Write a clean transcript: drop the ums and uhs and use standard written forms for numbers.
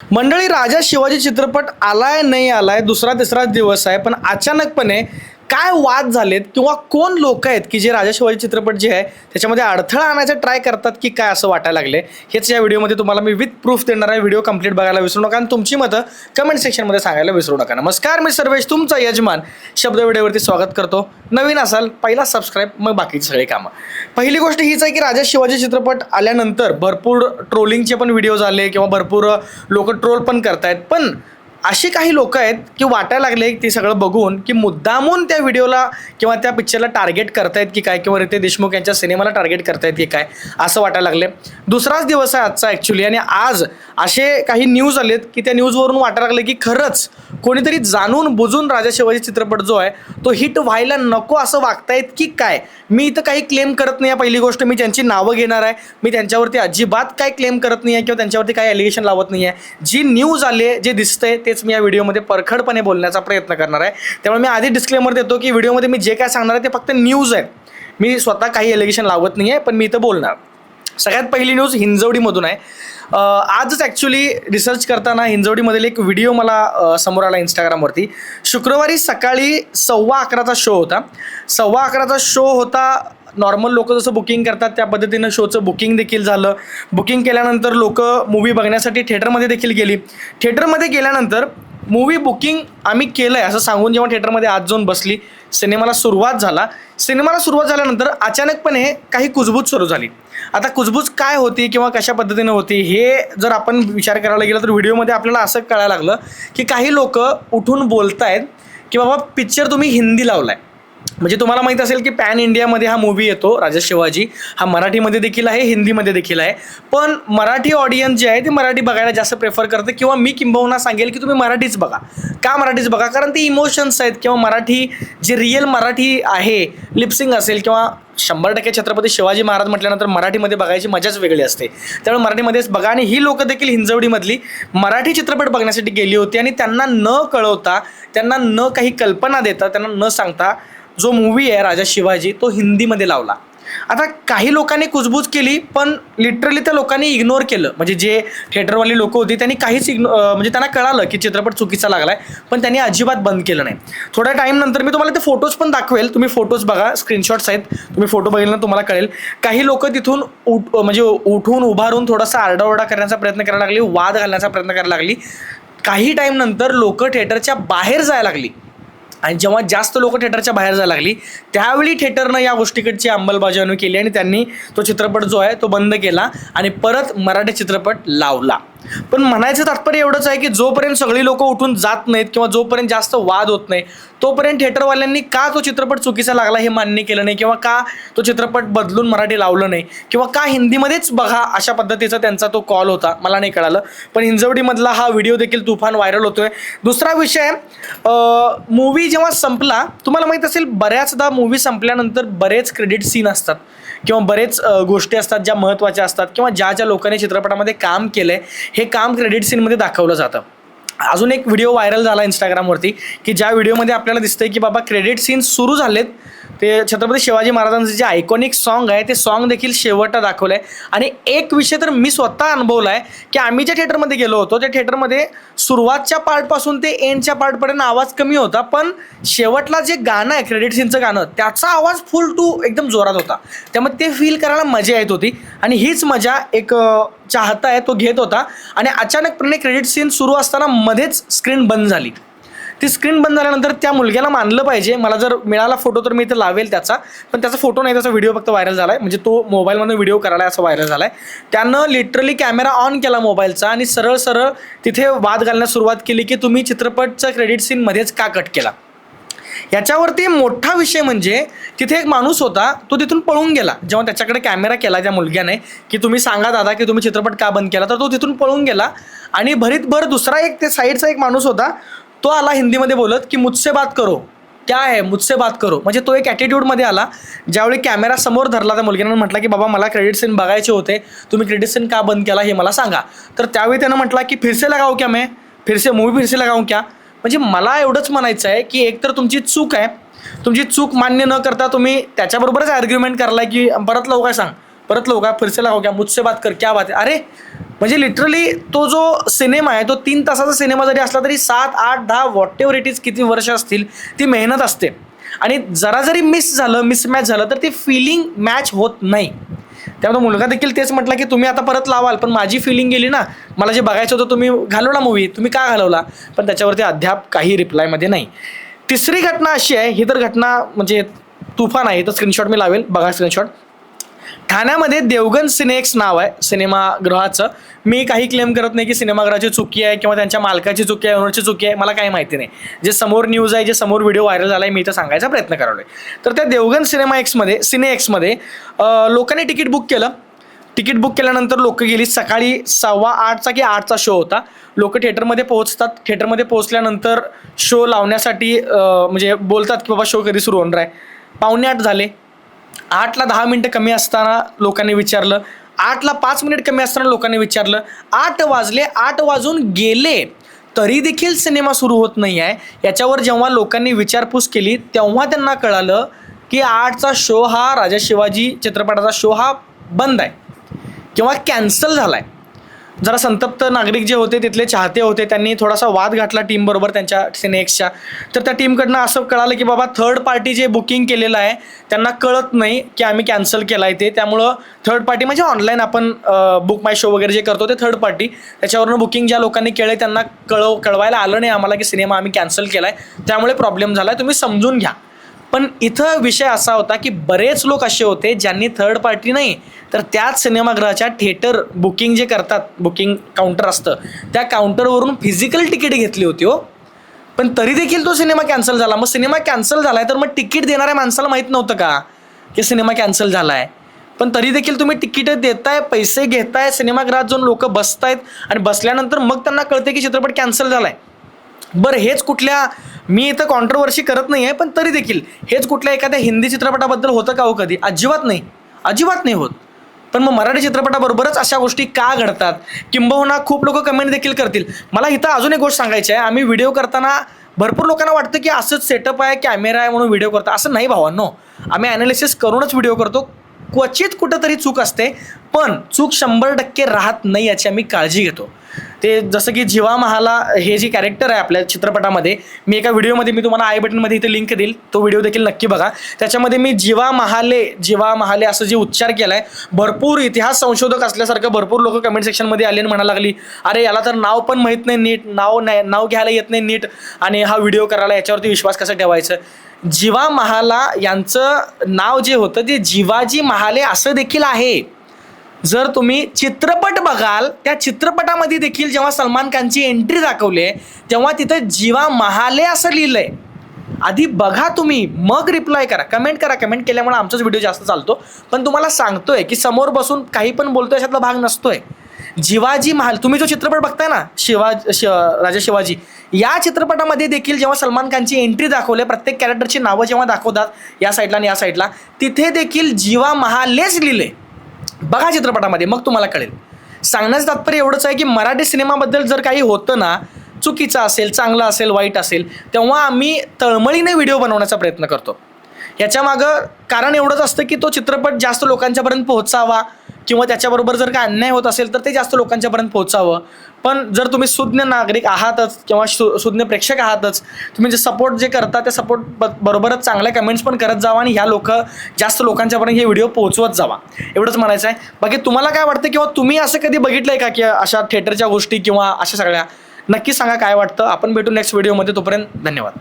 मंडळी, राजा शिवाजी चित्रपट आलाय नाही आलाय, दुसरा तिसराच दिवस आहे, पण अचानकपणे काय वाद झालेत किंवा कोण लोक आहेत की जे राजा शिवाजी चित्रपट जे आहे त्याच्यामध्ये अडथळा आणायचा ट्राय करतात की काय असं वाटायला लागले, हेच या व्हिडिओमध्ये तुम्हाला मी विथ प्रूफ देणार आहे. व्हिडिओ कंप्लीट बघायला विसरू नका आणि तुमची मतं कमेंट सेक्शनमध्ये सांगायला विसरू नका. नमस्कार, मी सर्वेश, तुमचा यजमान शब्द व्हिडिओवरती स्वागत करतो. नवीन असाल पहिला सबस्क्राईब, मग बाकीची सगळी कामं. पहिली गोष्ट हीच आहे की राजा शिवाजी चित्रपट आल्यानंतर भरपूर ट्रोलिंगचे पण व्हिडिओ झाले किंवा भरपूर लोक ट्रोल पण करतायत, पण अशी काही लोक आहेत की वाटायला लागले ते सगळं बघून की मुद्दामून त्या व्हिडिओला किंवा त्या पिक्चरला टार्गेट करतायत की काय, किंवा रितेश देशमुख यांच्या सिनेमाला टार्गेट करतायत की काय, असं वाटायला लागले. दुसराच दिवस आहे आजचा ॲक्च्युली, आणि आज असे काही न्यूज आलेत की त्या न्यूजवरून वाटायला लागले की खरंच कोणीतरी जाणून बुजून राजा शिवाजी चित्रपट जो आहे तो हिट व्हायला नको असं वागतायत की काय. मी इथं काही क्लेम करत नाही आहे. पहिली गोष्ट, मी त्यांची नावं घेणार आहे, मी त्यांच्यावरती अजिबात काय क्लेम करत नाही आहे किंवा त्यांच्यावरती काही ॲलिगेशन लावत नाही आहे. जी न्यूज आली, जे दिसतंय तेच मी या व्हिडिओमध्ये परखडपणे बोलण्याचा प्रयत्न करणार आहे. त्यामुळे मी आधी डिस्क्लेमर देतो की व्हिडिओमध्ये मी जे काय सांगणार आहे ते फक्त न्यूज आहे, मी स्वतः काही ॲलिगेशन लावत नाही आहे, पण मी इथं बोलणार. सगळ्यात पहिली न्यूज हिंजवडीमधून आहे. आजच ॲक्च्युली रिसर्च करताना हिंजवडीमधील एक व्हिडिओ मला समोर आला इंस्टाग्रामवरती. शुक्रवारी सकाळी 11:15चा शो होता. 11:15चा शो होता. नॉर्मल लोक जसं बुकिंग करतात त्या पद्धतीनं शोचं बुकिंग देखील झालं. बुकिंग केल्यानंतर लोक मूवी बघण्यासाठी थिएटरमध्ये देखील गेली. थिएटरमध्ये गेल्यानंतर मूवी बुकिंग आम्ही केलं आहे असं सांगून जेव्हा थिएटरमध्ये आत जाऊन बसली, सिनेमाला सुरुवात झाल्यानंतर अचानकपणे काही कुजबूज सुरू झाली. आता कुजबूज काय होती किंवा कशा पद्धतीनं होती हे जर आपण विचार करायला गेलं तर व्हिडिओमध्ये आपल्याला असं कळायला लागलं की काही लोक उठून बोलतायत की बाबा पिक्चर तुम्ही हिंदी लावलाय. म्हणजे तुम्हाला माहीत असेल की पॅन इंडियामध्ये हा मूवी येतो राजा शिवाजी, हा मराठीमध्ये देखील आहे, हिंदीमध्ये देखील आहे. पण मराठी ऑडियन्स जे आहे ते मराठी बघायला जास्त प्रेफर करते, किंवा मी किंबहुना सांगेल की तुम्ही मराठीच बघा. का मराठीच बघा? कारण ते इमोशन्स आहेत किंवा मराठी जे रिअल मराठी आहे, लिपसिंग असेल किंवा 100% छत्रपती शिवाजी महाराज म्हटल्यानंतर मराठीमध्ये बघायची मजाच वेगळी असते. त्यामुळे मराठीमध्येच बघा. आणि ही लोकं देखील हिंजवडीमधली मराठी चित्रपट बघण्यासाठी गेली होती आणि त्यांना न कळवता, त्यांना न काही कल्पना देता, त्यांना न सांगता जो मूवी आहे राजा शिवाजी तो हिंदीमध्ये लावला. आता काही लोकांनी कुजबूज केली, पण लिटरली त्या लोकांनी इग्नोर केलं. म्हणजे जे थिएटरवाली लोक होती त्यांनी काहीच म्हणजे त्यांना कळालं की चित्रपट चुकीचा लागलाय, पण त्यांनी अजिबात बंद केलं नाही. थोड्या टाईम नंतर मी तुम्हाला ते फोटोज पण दाखवेल, तुम्ही फोटोज बघा, स्क्रीनशॉट्स आहेत, तुम्ही फोटो बघितलं तुम्हाला कळेल. काही लोक तिथून म्हणजे उठून उभारून थोडासा आरडाओरडा करण्याचा प्रयत्न करायला लागली, वाद घालण्याचा प्रयत्न करायला लागली. काही टाईम नंतर लोक थिएटरच्या बाहेर जायला लागली, आणि जेव्हा जास्त लोक थिएटरच्या बाहेर जायला लागली त्यावेळी थिएटरनं या गोष्टीकडची अंमलबजावणी केली आणि त्यांनी तो चित्रपट जो आहे तो बंद केला आणि परत मराठी चित्रपट लावला. पण म्हणायचं तात्पर्य एवढंच आहे की जोपर्यंत सगळी लोक उठून जात नाहीत किंवा जोपर्यंत जास्त वाद होत नाही तोपर्यंत थिएटरवाल्यांनी का तो चित्रपट चुकीचा लागला हे मान्य केलं नाही, किंवा का तो चित्रपट बदलून मराठी लावलं नाही, किंवा का हिंदीमध्येच बघा अशा पद्धतीचा त्यांचा तो कॉल होता, मला नाही कळालं. पण हिंजवडीमधला हा व्हिडिओ देखील तुफान व्हायरल होतोय. दुसरा विषय, मूवी जेव्हा संपला, तुम्हाला माहीत असेल बऱ्याचदा मूवी संपल्यानंतर बरेच क्रेडिट सीन असतात किंवा बरेच गोष्टी असतात ज्या महत्त्वाच्या असतात, किंवा ज्या लोकांनी चित्रपटामध्ये काम केलंय हे काम क्रेडिट सीनमध्ये दाखवलं जातं. अजून एक व्हिडिओ व्हायरल झाला इंस्टाग्रामवरती की ज्या व्हिडिओमध्ये आपल्याला दिसतंय की बाबा क्रेडिट सीन सुरू झालेत, ते छत्रपती शिवाजी महाराजांचं जे आयकॉनिक सॉन्ग आहे ते सॉन्ग देखील शेवटला दाखवलं आहे. आणि एक विषय तर मी स्वतः अनुभवला आहे की आम्ही ज्या थिएटरमध्ये गेलो होतो त्या थिएटरमध्ये सुरुवातच्या पार्टपासून ते एंडच्या पार्टपर्यंत आवाज कमी होता, पण शेवटला जे गाणं आहे क्रेडिट सीनचं गाणं त्याचा आवाज फुल टू एकदम जोरात होता. त्यामुळे ते फील करायला मजा येत होती, आणि हीच मजा एक चाहता आहे तो घेत होता. आणि अचानकपणे क्रेडिट सीन सुरू असताना मध्येच स्क्रीन बंद झाली. ती स्क्रीन बंद झाल्यानंतर त्या मुलग्याला मानलं पाहिजे, मला जर मिळाला फोटो तर मी इथं लावेल त्याचा, पण त्याचा फोटो नाही, त्याचा व्हिडिओ फक्त व्हायरल झाला आहे. म्हणजे तो मोबाईलमधून व्हिडिओ करायला असं व्हायरल झाला आहे. त्यानं लिटरली कॅमेरा ऑन केला मोबाईलचा आणि सरळ सरळ तिथे वाद घालण्यास सुरुवात केली की तुम्ही चित्रपटचा क्रेडिट सीन मध्येच का कट केला. याच्यावरती मोठा विषय म्हणजे तिथे एक माणूस होता, तो तिथून पळून गेला. जेव्हा त्याच्याकडे कॅमेरा केला त्या मुलग्याने की तुम्ही सांगा दादा की तुम्ही चित्रपट का बंद केला, तर तो तिथून पळून गेला. आणि भरीतभर दुसरा एक ते साईडचा एक माणूस होता, तो आला हिंदीमध्ये बोलत की मुझसे बात करो, क्या है मुझसे बात करो. म्हणजे तो एक ॲटिट्यूडमध्ये आला. ज्यावेळी कॅमेरा समोर धरला त्या मुलग्यानं म्हटलं की बाबा मला क्रेडिट सीन बघायचे होते, तुम्ही क्रेडिट सीन का बंद केला हे मला सांगा. तर त्यावेळी त्यानं म्हटलं की फिरसे लगाऊ क्या, मैं फिरसे मूवी फिरसे लगाऊ क्या. म्हणजे मला एवढंच म्हणायचं आहे की एकतर तुमची चूक आहे, तुमची चूक मान्य न करता तुम्ही त्याच्याबरोबरच आर्ग्युमेंट करलाय की परत लावू काय, सांग परत लावू का, फिरसे लगाऊ क्या, मुझसे बात कर, क्या बात आहे. अरे म्हणजे लिटरली तो जो सिनेमा आहे तो 3 तासाचा सिनेमा जरी असला तरी 7, 8, 10 व्हॉट एव्हर इट इज किती वर्ष असतील ती मेहनत असते आणि जरा जरी मिसमॅच झालं तर ती फिलिंग मॅच होत नाही. त्यामुळे मुलगा देखील तेच म्हटला की तुम्ही आता परत लावाल, पण माझी फिलिंग गेली ना, मला जे बघायचं होतं तुम्ही घालवला मूवी, तुम्ही का घालवला, पण त्याच्यावरती अद्याप काही रिप्लायमध्ये नाही. तिसरी घटना अशी आहे, ही तर घटना म्हणजे तुफान आहे, तर स्क्रीनशॉट मी लावेल, बघा स्क्रीनशॉट. ठाण्यामध्ये देवगन सिनेक्स नाव आहे सिनेमागृहाचं. मी काही क्लेम करत नाही की सिनेमागृहाची चुकी आहे किंवा त्यांच्या मालकाची चुकी आहे, ओनरची चुकी आहे, मला काही माहिती नाही. जे समोर न्यूज आहे, जे समोर व्हिडिओ व्हायरल झाला आहे, मी इथं सांगायचा प्रयत्न करालोय. तर त्या देवगन सिनेएक्समध्ये लोकांनी तिकीट बुक केलं. तिकीट बुक केल्यानंतर लोक गेली. सकाळी 8:15 की 8चा शो होता. लोक थिएटरमध्ये पोहोचतात. थिएटरमध्ये पोहोचल्यानंतर शो लावण्यासाठी म्हणजे बोलतात की बाबा शो कधी सुरू होणार आहे. 7:45 झाले. 8ला 10 मिनिटं कमी असताना लोकांनी विचारलं. 8ला 5 मिनिट कमी असताना लोकांनी विचारलं. 8 वाजले, 8 वाजून गेले तरी देखील सिनेमा सुरू होत नाही आहे. याच्यावर जेव्हा लोकांनी विचारपूस केली तेव्हा त्यांना कळालं की 8चा शो हा राजा शिवाजी चित्रपटाचा शो हा बंद आहे किंवा कॅन्सल झाला आहे. जरा संतप्त नागरिक जे होते तिथले चाहते होते, त्यांनी थोडासा वाद घातला टीमबरोबर त्यांच्या सिनेक्सच्या. तर त्या टीमकडनं असं कळालं की बाबा थर्ड पार्टी जे बुकिंग केलेलं आहे त्यांना कळत नाही की आम्ही कॅन्सल केलं आहे ते. त्यामुळं थर्ड पार्टी म्हणजे ऑनलाईन आपण बुक माय शो वगैरे जे करतो ते थर्ड पार्टी, त्याच्यावरून बुकिंग ज्या लोकांनी केलं आहे त्यांना कळवायला आलं नाही आम्हाला की सिनेमा आम्ही कॅन्सल केला आहे, त्यामुळे प्रॉब्लेम झाला आहे, तुम्ही समजून घ्या. पण इथं विषय असा होता की बरेच लोक असे होते ज्यांनी थर्ड पार्टी नाही तर त्याच सिनेमागृहाच्या थिएटर बुकिंग जे करतात, बुकिंग काउंटर असतं त्या काउंटरवरून फिजिकल तिकीट घेतली होती हो, पण तरी देखील तो सिनेमा कॅन्सल झाला. मग सिनेमा कॅन्सल झालाय तर मग तिकीट देणाऱ्या माणसाला माहीत नव्हतं का की सिनेमा कॅन्सल झालाय, पण तरी देखील तुम्ही तिकीट देताय, पैसे घेताय, सिनेमागृहात जाऊन लोक बसतायत आणि बसल्यानंतर मग त्यांना कळते की चित्रपट कॅन्सल झालाय. बरं हेच कुठल्या, मी इथं कॉन्ट्रोवर्सी करत नाही आहे, पण तरी देखील हेच कुठल्या एखाद्या हिंदी चित्रपटाबद्दल होतं का हो कधी? अजिबात नाही होत. पण मग मराठी चित्रपटाबरोबरच अशा गोष्टी का घडतात? किंबहुना खूप लोक कमेंट देखील करतील. मला इथं अजून एक गोष्ट सांगायची आहे. आम्ही व्हिडिओ करताना भरपूर लोकांना वाटतं की असंच सेटअप आहे, कॅमेरा आहे म्हणून व्हिडिओ करतो. असं नाही भावांनो, आम्ही ॲनालिसिस करूनच व्हिडिओ करतो. क्वचित कुठंतरी चूक असते, पण चूक 100% राहत नाही याची आम्ही काळजी घेतो. ते जसं की जीवा महाला हे जे कॅरेक्टर आहे आपल्या चित्रपटामध्ये, मी एका व्हिडिओमध्ये मी तुम्हाला आय बटनमध्ये इथे लिंक देईल, तो व्हिडिओ देखील नक्की बघा. त्याच्यामध्ये मी जीवा महाले असं जे उच्चार केला आहे, भरपूर इतिहास संशोधक असल्यासारखं भरपूर लोक कमेंट सेक्शनमध्ये आले आणि म्हणायला लागली अरे याला तर नाव पण माहीत नाही नीट, नाव घ्यायला येत नाही नीट आणि हा व्हिडिओ करायला याच्यावरती विश्वास कसा ठेवायचं. जीवा महाला यांचं नाव जे होतं ते जिवाजी महाले असं देखील आहे. जर तुम्ही चित्रपट बघाल त्या चित्रपटामध्ये देखील जेव्हा सलमान खानची एंट्री दाखवली आहे तेव्हा तिथं जीवा महाले असं लिहिलंय. आधी बघा तुम्ही, मग रिप्लाय करा, कमेंट करा. कमेंट केल्यामुळे आमचाच व्हिडिओ जास्त चालतो, पण तुम्हाला सांगतोय की समोर बसून काही पण बोलतोय याच्यातला भाग नसतोय. जिवाजी महाल, तुम्ही जो चित्रपट बघताय ना राजा शिवाजी, या चित्रपटामध्ये देखील जेव्हा सलमान खानची एंट्री दाखवली, प्रत्येक कॅरेक्टरची नावं जेव्हा दाखवतात या साईडला आणि या साईडला, तिथे देखील जीवा महालेच लिहिले. बघा चित्रपटामध्ये, मग तुम्हाला कळेल. सांगण्याचं तात्पर्य एवढंच आहे की मराठी सिनेमाबद्दल जर काही होतं ना, चुकीचं असेल, चांगलं असेल, वाईट असेल, तेव्हा आम्ही तळमळीने व्हिडिओ बनवण्याचा प्रयत्न करतो. याच्यामागं कारण एवढंच असतं की तो चित्रपट जास्त लोकांच्यापर्यंत पोहोचावा किंवा त्याच्याबरोबर जर काय अन्याय होत असेल तर ते जास्त लोकांच्यापर्यंत पोहोचावं. पण जर तुम्ही सुज्ञ नागरिक आहातच किंवा सुज्ञ प्रेक्षक आहातच, तुम्ही जे सपोर्ट जे करता त्या सपोर्ट बरोबरच चांगल्या कमेंट्स पण करत जावा आणि ह्या जास्त लोकांच्यापर्यंत हे व्हिडिओ पोहोचवत जावा, एवढंच म्हणायचं आहे. बाकी तुम्हाला काय वाटतं किंवा तुम्ही असं कधी बघितलंय का की अशा थिएटरच्या गोष्टी किंवा अशा सगळ्या? नक्की सांगा काय वाटतं. आपण भेटू नेक्स्ट व्हिडिओमध्ये. तोपर्यंत धन्यवाद.